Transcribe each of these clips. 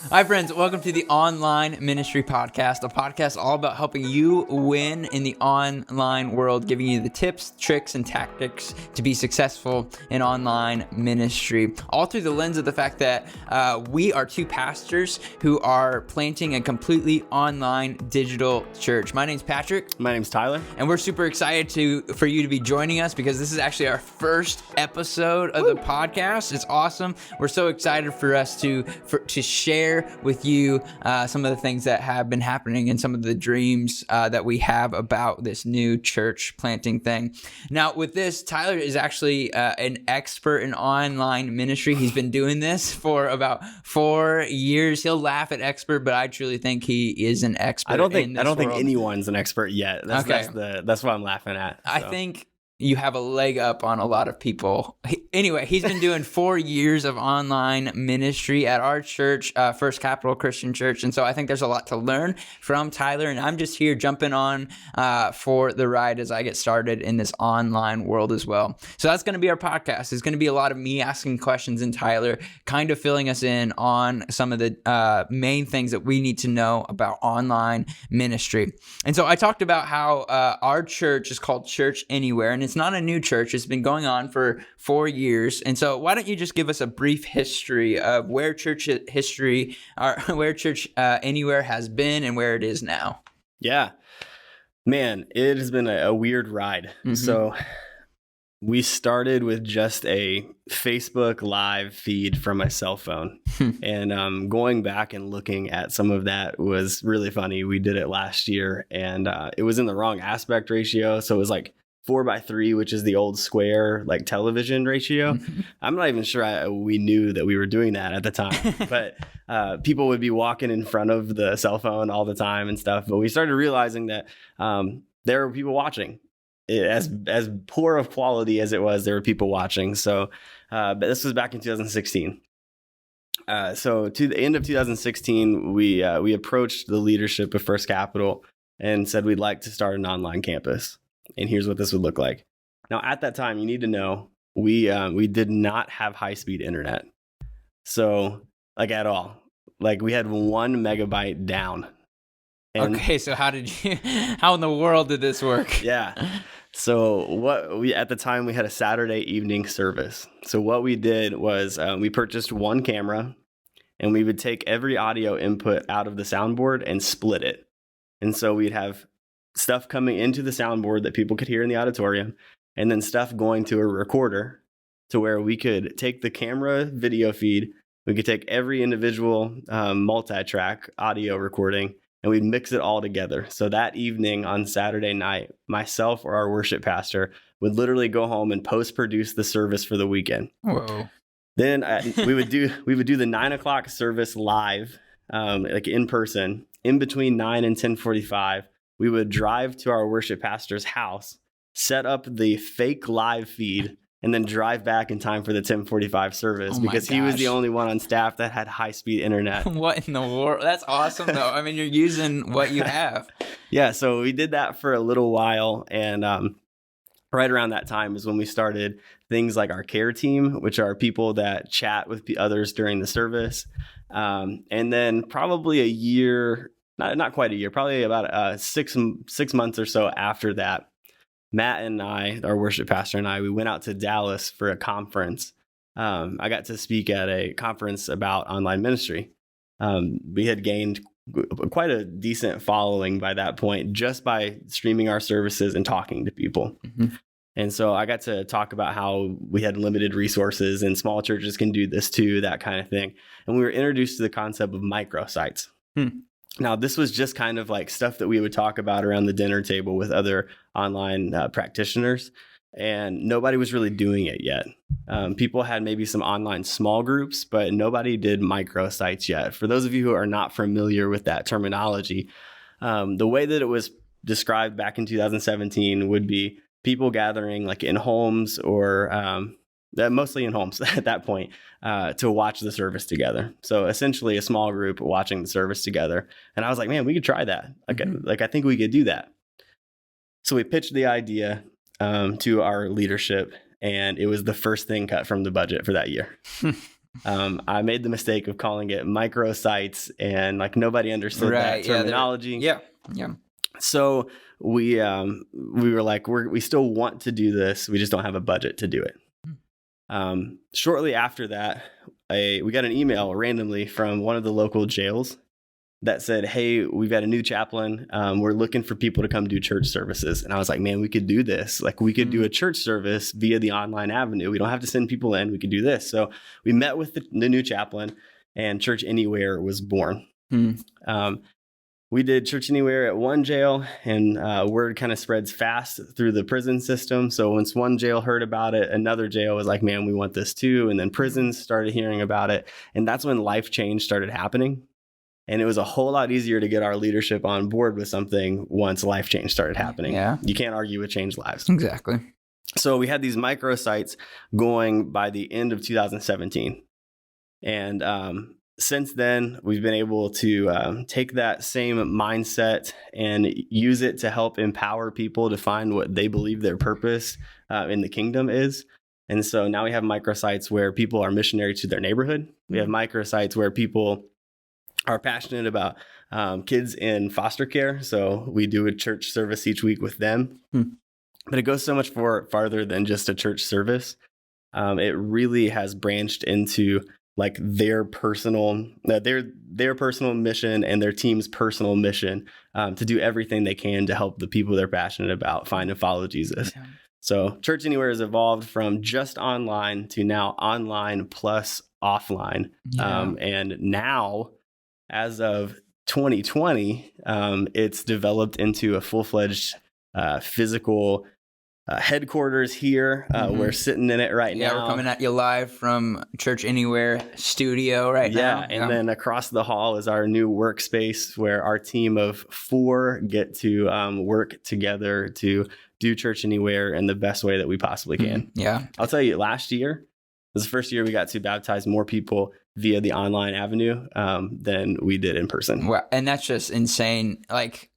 Hi, friends. Welcome to the Online Ministry Podcast, a podcast all about helping you win in the online world, giving you the tips, tricks, and tactics to be successful in online ministry, all through the lens of the fact that we are two pastors who are planting a completely online digital church. My name's Patrick. My name's Tyler. And we're super excited for you to be joining us because this is actually our first episode of the podcast. It's awesome. We're so excited for us to share with you some of the things that have been happening and some of the dreams that we have about this new church planting thing. Now, with this, Tyler is actually an expert in online ministry. He's been doing this for about 4 years. He'll laugh at expert, but I truly think he is an expert. I don't think anyone's an expert yet. That's what I'm laughing at. So. I think you have a leg up on a lot of people. Anyway, he's been doing 4 years of online ministry at our church, First Capital Christian Church. And so I think there's a lot to learn from Tyler. And I'm just here jumping on for the ride as I get started in this online world as well. So that's going to be our podcast. It's going to be a lot of me asking questions and Tyler kind of filling us in on some of the main things that we need to know about online ministry. And so I talked about how our church is called Church Anywhere. And it's not a new church. It's been going on for 4 years. And so why don't you just give us a brief history of where Church Anywhere has been and where it is now? Yeah, man, it has been a weird ride. Mm-hmm. So we started with just a Facebook live feed from my cell phone. And going back and looking at some of that was really funny. We did it last year and it was in the wrong aspect ratio. So it was like 4:3, which is the old square like television ratio. I'm not even sure we knew that we were doing that at the time, but people would be walking in front of the cell phone all the time and stuff. But we started realizing that there were people watching. As poor of quality as it was, there were people watching. So but this was back in 2016. So to the end of 2016, we approached the leadership of First Capital and said we'd like to start an online campus. And here's what this would look like. Now, at that time, you need to know we did not have high-speed internet. So, like at all. Like we had 1 megabyte down. And okay, so how in the world did this work? Yeah. So at the time we had a Saturday evening service. So what we did was we purchased one camera and we would take every audio input out of the soundboard and split it. And so we'd have stuff coming into the soundboard that people could hear in the auditorium, and then stuff going to a recorder to where we could take the camera video feed, we could take every individual multi-track audio recording, and we'd mix it all together. So that evening on Saturday night, myself or our worship pastor would literally go home and post-produce the service for the weekend. Whoa. Then we would do the 9:00 service live, like in person. In between 9 and 10:45. We would drive to our worship pastor's house, set up the fake live feed, and then drive back in time for the 10:45 service because he was the only one on staff that had high-speed internet. What in the world? That's awesome, though. I mean, you're using what you have. Yeah, so we did that for a little while, and right around that time is when we started things like our care team, which are people that chat with others during the service. And then probably a year... Not quite a year, probably about 6 months or so after that, Matt and I, our worship pastor and I, we went out to Dallas for a conference. I got to speak at a conference about online ministry. We had gained quite a decent following by that point, just by streaming our services and talking to people. Mm-hmm. And so I got to talk about how we had limited resources and small churches can do this too, that kind of thing. And we were introduced to the concept of microsites. Now, this was just kind of like stuff that we would talk about around the dinner table with other online practitioners, and nobody was really doing it yet. People had maybe some online small groups, but nobody did microsites yet. For those of you who are not familiar with that terminology, the way that it was described back in 2017 would be people gathering like in homes or mostly in homes at that point, to watch the service together. So essentially a small group watching the service together. And I was like, man, we could try that. Like, I think we could do that. So we pitched the idea to our leadership, and it was the first thing cut from the budget for that year. I made the mistake of calling it microsites, and like nobody understood that terminology. Yeah. So we were like, we still want to do this. We just don't have a budget to do it. Shortly after that, we got an email randomly from one of the local jails that said, "Hey, we've got a new chaplain. We're looking for people to come do church services." And I was like, man, we could do this. Like, we could do a church service via the online avenue. We don't have to send people in. We could do this. So we met with the new chaplain, and Church Anywhere was born. We did Church Anywhere at one jail, and word kind of spreads fast through the prison system. So once one jail heard about it, another jail was like, man, we want this too. And then prisons started hearing about it. And that's when life change started happening. And it was a whole lot easier to get our leadership on board with something once life change started happening. Yeah. You can't argue with changed lives. Exactly. So we had these microsites going by the end of 2017. And since then, we've been able to take that same mindset and use it to help empower people to find what they believe their purpose in the kingdom is. And so now we have microsites where people are missionary to their neighborhood. We have microsites where people are passionate about kids in foster care. So we do a church service each week with them. But it goes so much farther than just a church service. It really has branched into like their personal mission and their team's personal mission to do everything they can to help the people they're passionate about find and follow Jesus. Yeah. So Church Anywhere has evolved from just online to now online plus offline. Yeah. And now, as of 2020, it's developed into a full-fledged physical headquarters here. We're sitting in it right now. Yeah, we're coming at you live from Church Anywhere studio now. Yeah, and then across the hall is our new workspace where our team of 4 get to work together to do Church Anywhere in the best way that we possibly can. Yeah. I'll tell you, last year was the first year we got to baptize more people via the online avenue than we did in person. Wow. And that's just insane. Like,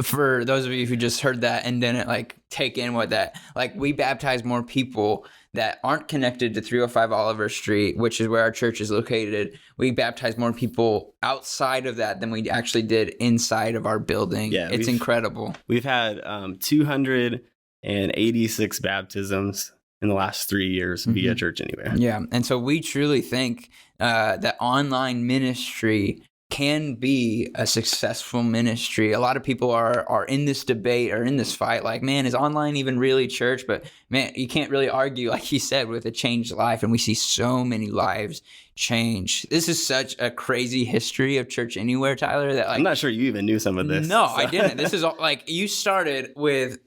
for those of you who just heard that and didn't like take in what that, like, we baptize more people that aren't connected to 305 Oliver Street, which is where our church is located. We baptize more people outside of that than we actually did inside of our building. Yeah, it's incredible. We've had 286 baptisms in the last 3 years via Church Anywhere. Yeah. And so we truly think that online ministry can be a successful ministry. A lot of people are in this debate or in this fight, like, man, is online even really church? But man, you can't really argue, like you said, with a changed life. And we see so many lives change. This is such a crazy history of Church Anywhere, Tyler, that, like, I'm not sure you even knew some of this. No, I didn't. This is all, like, you started with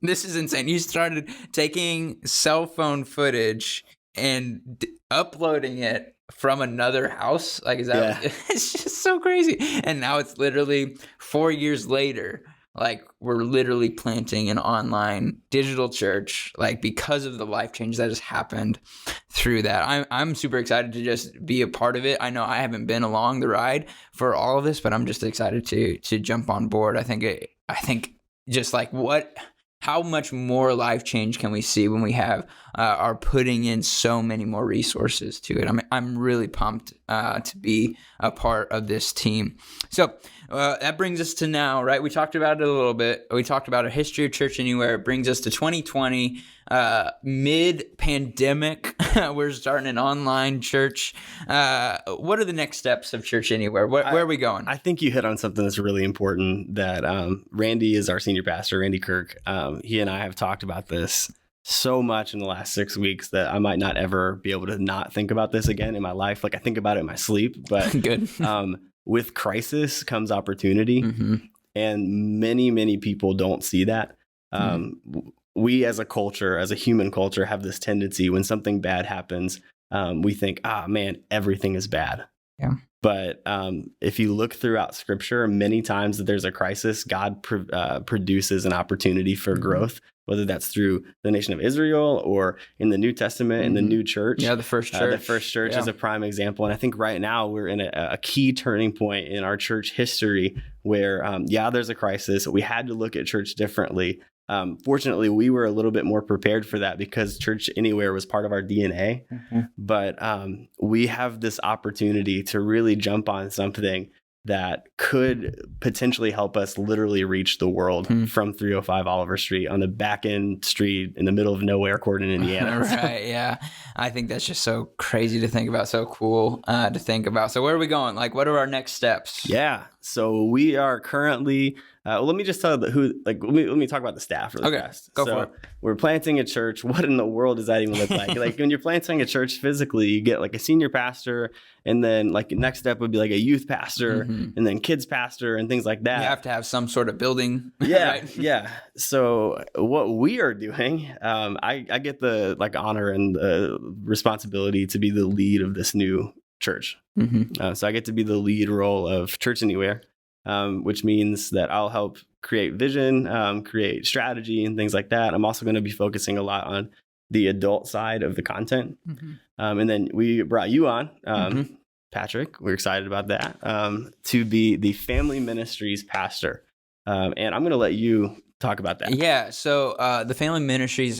this is insane. You started taking cell phone footage and uploading it from another house. Like, is that it's just so crazy. And now it's literally 4 years later, like, we're literally planting an online digital church, like, because of the life change that has happened through that. I'm super excited to just be a part of it. I know I haven't been along the ride for all of this, but I'm just excited to jump on board. I think just like how much more life change can we see when we are putting in so many more resources to it? I'm really pumped to be a part of this team. So that brings us to now, right? We talked about it a little bit. We talked about a history of Church Anywhere. It brings us to 2020, mid-pandemic. We're starting an online church. What are the next steps of Church Anywhere? Where are we going? I think you hit on something that's really important that Randy is our senior pastor, Randy Kirk. He and I have talked about this so much in the last 6 weeks that I might not ever be able to not think about this again in my life. Like, I think about it in my sleep, but good. With crisis comes opportunity. And many, many people don't see that. We as a culture, as a human culture, have this tendency when something bad happens, we think, man, everything is bad. Yeah. But if you look throughout Scripture, many times that there's a crisis, God produces an opportunity for growth, whether that's through the nation of Israel or in the New Testament, in the new church. Yeah, the first church. The first church is a prime example. And I think right now we're in a key turning point in our church history where, there's a crisis. We had to look at church differently. Fortunately, we were a little bit more prepared for that because Church Anywhere was part of our DNA. But we have this opportunity to really jump on something that could potentially help us literally reach the world from 305 Oliver Street on the back end street in the middle of nowhere, Corydon, Indiana. Right. Yeah. I think that's just so crazy to think about. So cool to think about. So where are we going? Like, what are our next steps? Yeah. So we are currently, let me just tell you let me talk about the staff really fast. Go for it. We're planting a church. What in the world does that even look like? Like when you're planting a church physically, you get like a senior pastor, and then like next step would be like a youth pastor, and then kids pastor and things like that. You have to have some sort of building. Yeah. Right? Yeah. So what we are doing, I get the like honor and the responsibility to be the lead of this new church. So I get to be the lead role of Church Anywhere, which means that I'll help create vision, create strategy and things like that. I'm also going to be focusing a lot on the adult side of the content. And then we brought you on, Patrick. We're excited about that, to be the family ministries pastor. And I'm going to let you talk about that. Yeah. So the family ministries,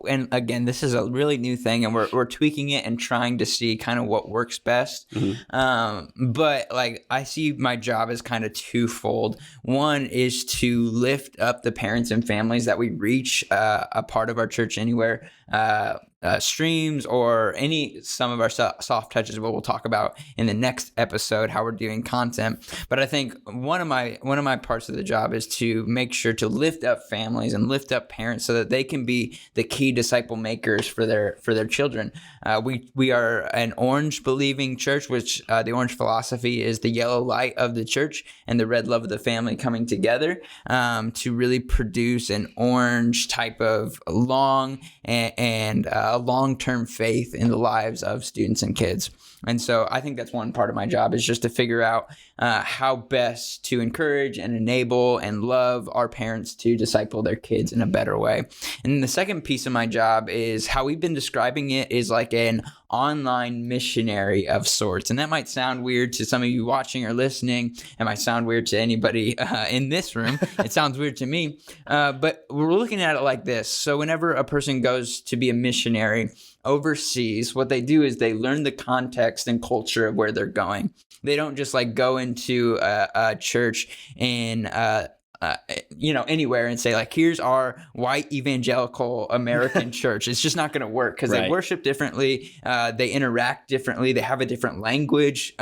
and again, this is a really new thing, and we're tweaking it and trying to see kind of what works best. But like, I see my job as kind of twofold. One is to lift up the parents and families that we reach, a part of our Church Anywhere streams or some of our soft touches, what we'll talk about in the next episode, how we're doing content. But I think one of my parts of the job is to make sure to lift up families and lift up parents so that they can be the key disciple makers for their children. We are an orange believing church, which the orange philosophy is the yellow light of the church and the red love of the family coming together to really produce an orange type of long-term faith in the lives of students and kids. And so I think that's one part of my job, is just to figure out how best to encourage and enable and love our parents to disciple their kids in a better way. And the second piece of my job is how we've been describing it is like an online missionary of sorts. And that might sound weird to some of you watching or listening. It might sound weird to anybody in this room. It sounds weird to me. But we're looking at it like this. So whenever a person goes to be a missionary overseas, what they do is they learn the context and culture of where they're going. They don't just like go into a church in anywhere and say like, here's our white evangelical American church. It's just not going to work because they worship differently. They interact differently. They have a different language.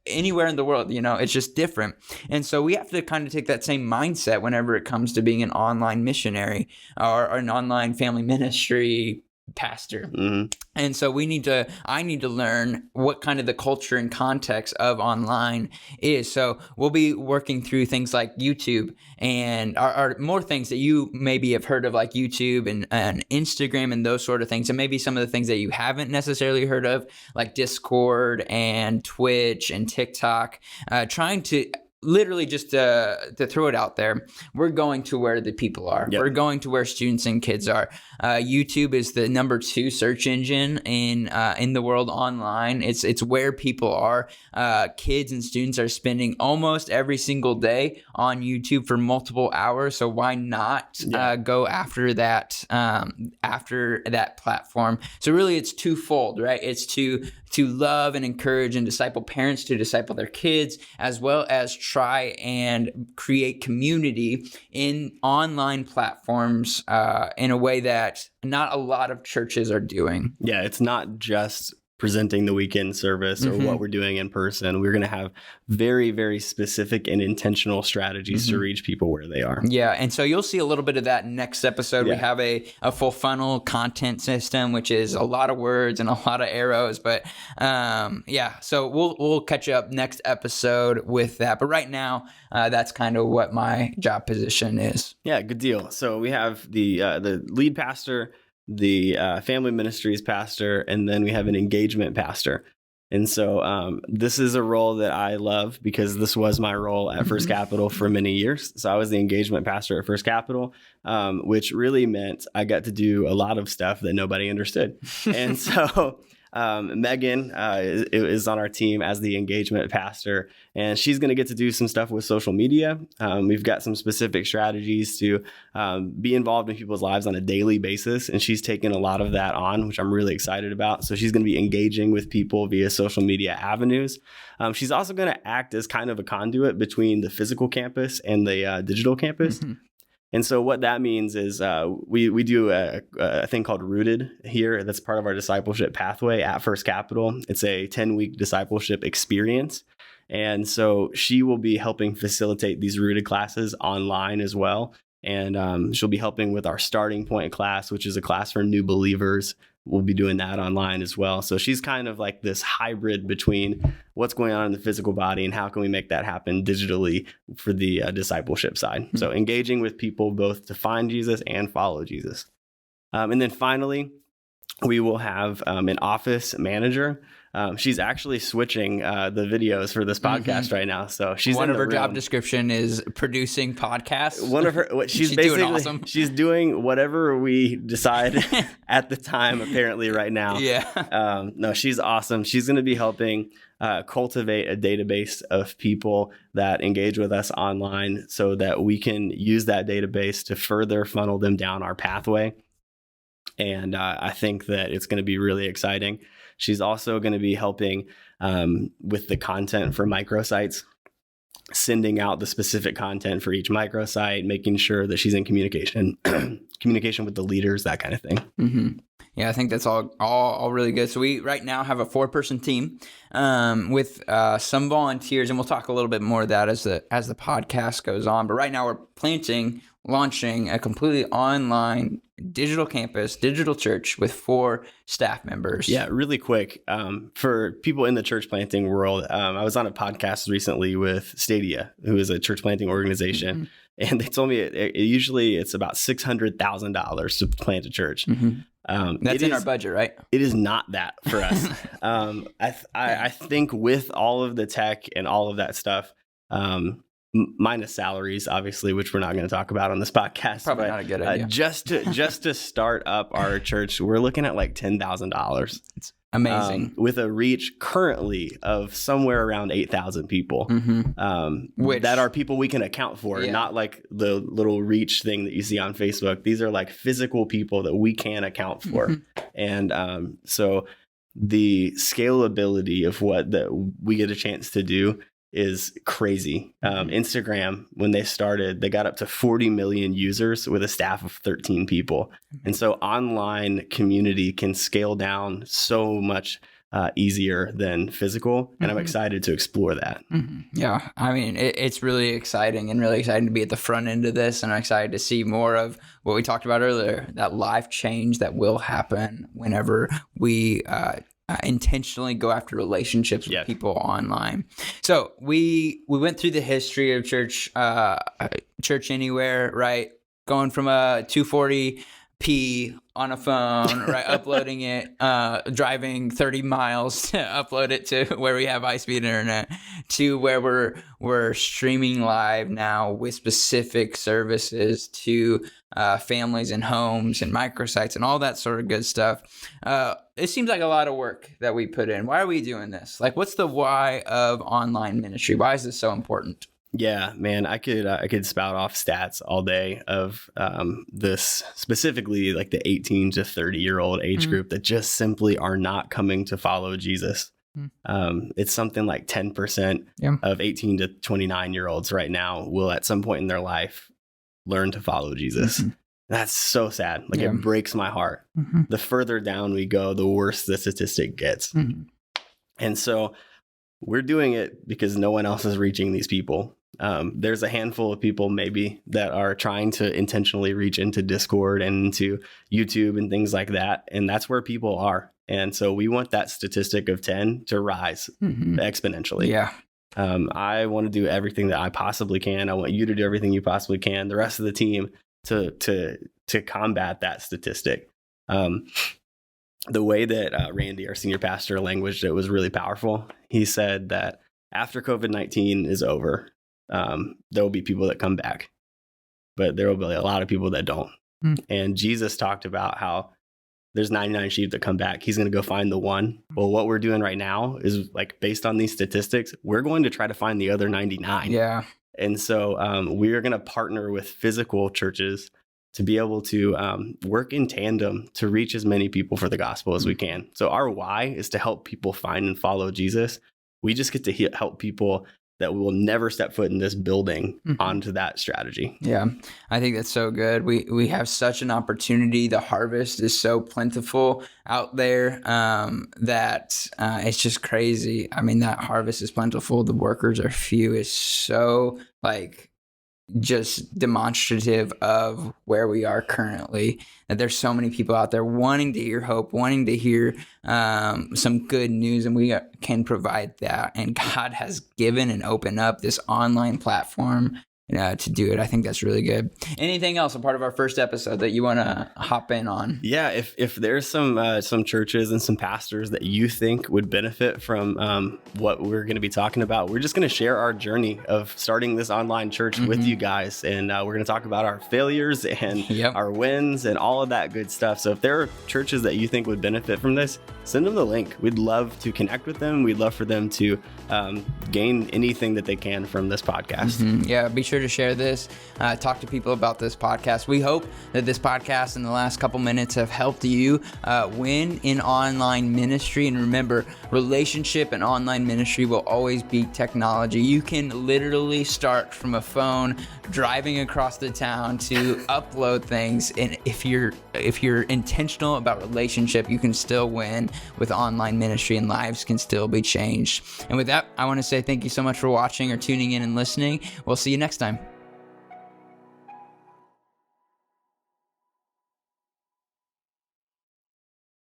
Anywhere in the world, it's just different. And so we have to kind of take that same mindset whenever it comes to being an online missionary or an online family ministry pastor. And so I need to learn what kind of the culture and context of online is. So we'll be working through things like YouTube and are more things that you maybe have heard of, like YouTube and Instagram and those sort of things. And maybe some of the things that you haven't necessarily heard of, like Discord and Twitch and TikTok, trying to literally just to throw it out there, we're going to where the people are. Yep. We're going to where students and kids are. YouTube is the number 2 search engine in the world online. It's where people are. Kids and students are spending almost every single day on YouTube for multiple hours. So why not go after that platform? So really, it's twofold, right? It's to love and encourage and disciple parents to disciple their kids, as well as try and create community in online platforms in a way that not a lot of churches are doing. Yeah, it's not just presenting the weekend service or what we're doing in person. We're going to have very, very specific and intentional strategies to reach people where they are. Yeah. And so you'll see a little bit of that next episode. We have a full funnel content system, which is a lot of words and a lot of arrows. But so we'll catch up next episode with that. But right now, that's kind of what my job position is. Yeah, good deal. So we have the lead pastor, the family ministries pastor, and then we have an engagement pastor. And so this is a role that I love because this was my role at First Capital for many years. So I was the engagement pastor at First Capital, which really meant I got to do a lot of stuff that nobody understood. And so Megan is on our team as the engagement pastor, and she's going to get to do some stuff with social media. We've got some specific strategies to be involved in people's lives on a daily basis, and she's taken a lot of that on, which I'm really excited about. So she's going to be engaging with people via social media avenues. She's also going to act as kind of a conduit between the physical campus and the digital campus. Mm-hmm. And so what that means is we do a thing called Rooted here. That's part of our discipleship pathway at First Capital. It's a 10-week discipleship experience. And so she will be helping facilitate these Rooted classes online as well. And she'll be helping with our starting point class, which is a class for new believers. We'll be doing that online as well. So she's kind of like this hybrid between what's going on in the physical body and how can we make that happen digitally for the discipleship side. Mm-hmm. So engaging with people both to find Jesus and follow Jesus. And then finally, we will have an office manager. She's actually switching the videos for this podcast right now. So she's one of her job description is producing podcasts. One of her, she's basically doing awesome. She's doing whatever we decide at the time. Apparently, right now, yeah. No, she's awesome. She's going to be helping cultivate a database of people that engage with us online, so that we can use that database to further funnel them down our pathway. And I think that it's going to be really exciting. She's also going to be helping with the content for microsites, sending out the specific content for each microsite, making sure that she's in communication with the leaders, that kind of thing. Mm-hmm. Yeah, I think that's all really good. So we right now have a 4-person team with some volunteers, and we'll talk a little bit more of that as the podcast goes on. But right now we're launching a completely online digital campus, digital church with 4 staff members. Yeah, really quick. For people in the church planting world, I was on a podcast recently with Stadia, who is a church planting organization. Mm-hmm. And they told me usually it's about $600,000 to plant a church. Mm-hmm. That's in our budget, right? It is not that for us. I think with all of the tech and all of that stuff, minus salaries, obviously, which we're not going to talk about on this podcast. Probably not a good idea. Just to start up our church, we're looking at like $10,000. It's amazing. With a reach currently of somewhere around 8,000 people. Mm-hmm. That are people we can account for, not like the little reach thing that you see on Facebook. These are like physical people that we can account for. Mm-hmm. And so the scalability of what we get a chance to do is crazy. Instagram, when they started, they got up to 40 million users with a staff of 13 people. And so online community can scale down so much easier than physical. And I'm excited to explore that. Mm-hmm. Yeah. I mean, it's really exciting and really exciting to be at the front end of this. And I'm excited to see more of what we talked about earlier, that life change that will happen whenever we intentionally go after relationships with people online. So we went through the history of church anywhere, right? Going from a 240p on a phone, right? Uploading it, driving 30 miles to upload it to where we have high-speed internet, to where we're streaming live now with specific services to families and homes and microsites and all that sort of good stuff. It seems like a lot of work that we put in. Why are we doing this? Like, what's the why of online ministry? Why is this so important? Yeah, man, I could spout off stats all day of this, specifically like the 18 to 30-year-old age group that just simply are not coming to follow Jesus. It's something like 10% of 18 to 29-year-olds right now will at some point in their life learn to follow Jesus. That's so sad. Like, it breaks my heart. The further down we go, the worse the statistic gets. And so we're doing it because no one else is reaching these people. There's a handful of people maybe that are trying to intentionally reach into Discord and into YouTube and things like that. And that's where people are. And so we want that statistic of 10 to rise exponentially. Yeah. I want to do everything that I possibly can. I want you to do everything you possibly can. The rest of the team to combat that statistic. The way that Randy, our senior pastor, languaged it was really powerful. He said that after COVID-19 is over, there will be people that come back, but there will be a lot of people that don't. And Jesus talked about how there's 99 sheep that come back. He's going to go find the one. Well, what we're doing right now is like based on these statistics, we're going to try to find the other 99. Yeah. And so we are going to partner with physical churches to be able to work in tandem to reach as many people for the gospel as we can. So our why is to help people find and follow Jesus. We just get to help people that will never step foot in this building onto that strategy. Yeah, I think that's so good. We have such an opportunity. The harvest is so plentiful out there that it's just crazy. I mean, that harvest is plentiful. The workers are few. Is so like just demonstrative of where we are currently, that there's so many people out there wanting to hear hope, wanting to hear some good news, and we can provide that. And God has given and opened up this online platform to do it. I think that's really good. Anything else, a part of our first episode that you want to hop in on? Yeah, if there's some churches and some pastors that you think would benefit from what we're going to be talking about, we're just going to share our journey of starting this online church with you guys, and we're going to talk about our failures and our wins and all of that good stuff. So if there are churches that you think would benefit from this, send them the link. We'd love to connect with them. We'd love for them to gain anything that they can from this podcast. Yeah, be sure to share this, talk to people about this podcast. We hope that this podcast in the last couple minutes have helped you win in online ministry. And remember, relationship and online ministry will always beat technology. You can literally start from a phone, driving across the town to upload things. And if you're intentional about relationship, you can still win with online ministry, and lives can still be changed. And with that, I want to say thank you so much for watching or tuning in and listening. We'll see you next time.